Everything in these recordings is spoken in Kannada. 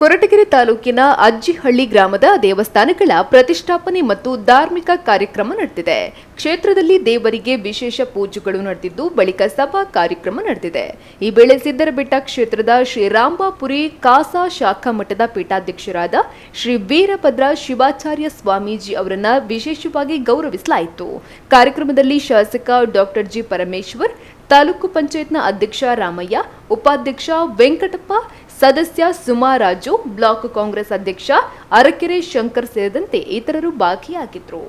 ಕೊರಟಗೆರೆ ತಾಲೂಕಿನ ಅಜ್ಜಿಹಳ್ಳಿ ಗ್ರಾಮದ ದೇವಸ್ಥಾನಗಳ ಪ್ರತಿಷ್ಠಾಪನೆ ಮತ್ತು ಧಾರ್ಮಿಕ ಕಾರ್ಯಕ್ರಮ ನಡೆದಿದೆ. ಕ್ಷೇತ್ರದಲ್ಲಿ ದೇವರಿಗೆ ವಿಶೇಷ ಪೂಜೆಗಳು ನಡೆದಿದ್ದು ಬಳಿಕ ಸಭಾ ಕಾರ್ಯಕ್ರಮ ನಡೆದಿದೆ. ಈ ವೇಳೆ ಸಿದ್ದರಬೆಟ್ಟ ಕ್ಷೇತ್ರದ ಶ್ರೀ ರಾಂಬಾಪುರಿ ಕಾಸಾ ಶಾಖಾ ಮಠದ ಪೀಠಾಧ್ಯಕ್ಷರಾದ ಶ್ರೀ ವೀರಭದ್ರ ಶಿವಾಚಾರ್ಯ ಸ್ವಾಮೀಜಿ ಅವರನ್ನು ವಿಶೇಷವಾಗಿ ಗೌರವಿಸಲಾಯಿತು. ಕಾರ್ಯಕ್ರಮದಲ್ಲಿ ಶಾಸಕ ಡಾಕ್ಟರ್ ಜಿ ಪರಮೇಶ್ವರ್, ತಾಲೂಕು ಪಂಚಾಯತ್ನ ಅಧ್ಯಕ್ಷ ರಾಮಯ್ಯ, ಉಪಾಧ್ಯಕ್ಷ ವೆಂಕಟಪ್ಪ, ಸದಸ್ಯ ಸುಮಾರಾಜು, ಬ್ಲಾಕ್ ಕಾಂಗ್ರೆಸ್ ಅಧ್ಯಕ್ಷ ಅರಕೆರೆ ಶಂಕರ್ ಸೇರಿದಂತೆ ಇತರರು ಭಾಗಿಯಾಗಿದ್ದರು.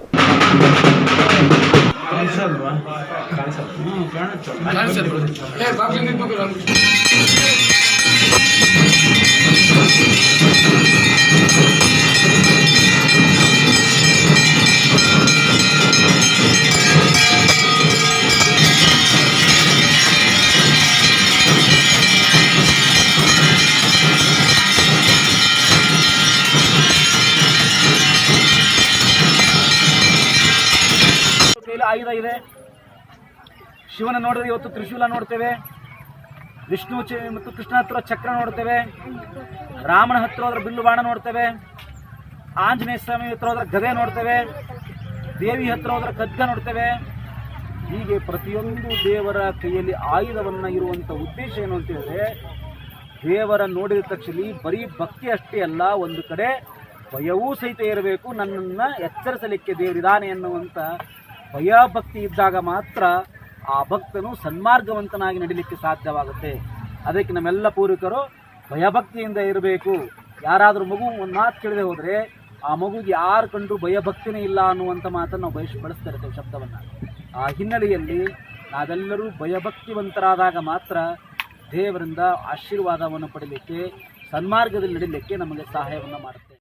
ಆಯುಧ ಇದೆ. ಶಿವನ ನೋಡಿದ್ರೆ ಇವತ್ತು ತ್ರಿಶೂಲ ನೋಡ್ತೇವೆ, ವಿಷ್ಣು ಮತ್ತು ಕೃಷ್ಣ ಹತ್ರ ಚಕ್ರ ನೋಡ್ತೇವೆ, ರಾಮನ ಹತ್ರ ಹೋದ್ರೆ ಬಿಲ್ಲು ಬಾಣ ನೋಡ್ತೇವೆ, ಆಂಜನೇಯ ಸ್ವಾಮಿ ಹತ್ರ ಹೋದ್ರೆ ಗದೆ ನೋಡ್ತೇವೆ, ದೇವಿ ಹತ್ರ ಹೋದ್ರೆ ಖಡ್ಗ ನೋಡ್ತೇವೆ. ಹೀಗೆ ಪ್ರತಿಯೊಂದು ದೇವರ ಕೈಯಲ್ಲಿ ಆಯುಧವನ್ನ ಇರುವಂತ ಉದ್ದೇಶ ಏನು ಅಂತ ಹೇಳಿದ್ರೆ, ದೇವರ ನೋಡಿದ ತಕ್ಷಣ ಬರೀ ಭಕ್ತಿ ಅಷ್ಟೇ ಅಲ್ಲ, ಒಂದು ಕಡೆ ಭಯವೂ ಸಹಿತ ಇರಬೇಕು. ನನ್ನನ್ನ ಎಚ್ಚರಿಸಲಿಕ್ಕೆ ದೇವರಿದಾನೆ ಎನ್ನುವಂತ ಭಯ ಭಕ್ತಿ ಇದ್ದಾಗ ಮಾತ್ರ ಆ ಭಕ್ತನು ಸನ್ಮಾರ್ಗವಂತನಾಗಿ ನಡೀಲಿಕ್ಕೆ ಸಾಧ್ಯವಾಗುತ್ತೆ. ಅದಕ್ಕೆ ನಮ್ಮೆಲ್ಲ ಪೂರ್ವಿಕರು ಭಯಭಕ್ತಿಯಿಂದ ಇರಬೇಕು. ಯಾರಾದರೂ ಮಗು ಒಂದು ಮಾತು ಕೇಳದೆ ಹೋದರೆ ಆ ಮಗುಗೆ ಯಾರು ಕಂಡ್ರು ಭಯಭಕ್ತಿನೇ ಇಲ್ಲ ಅನ್ನುವಂಥ ಮಾತನ್ನು ನಾವು ಬಳಸ್ತಾ ಇರ್ತೇವೆ ಶಬ್ದವನ್ನು. ಆ ಹಿನ್ನೆಲೆಯಲ್ಲಿ ನಾವೆಲ್ಲರೂ ಭಯಭಕ್ತಿವಂತರಾದಾಗ ಮಾತ್ರ ದೇವರಿಂದ ಆಶೀರ್ವಾದವನ್ನು ಪಡೀಲಿಕ್ಕೆ, ಸನ್ಮಾರ್ಗದಲ್ಲಿ ನಡೀಲಿಕ್ಕೆ ನಮಗೆ ಸಹಾಯವನ್ನು ಮಾಡುತ್ತೆ.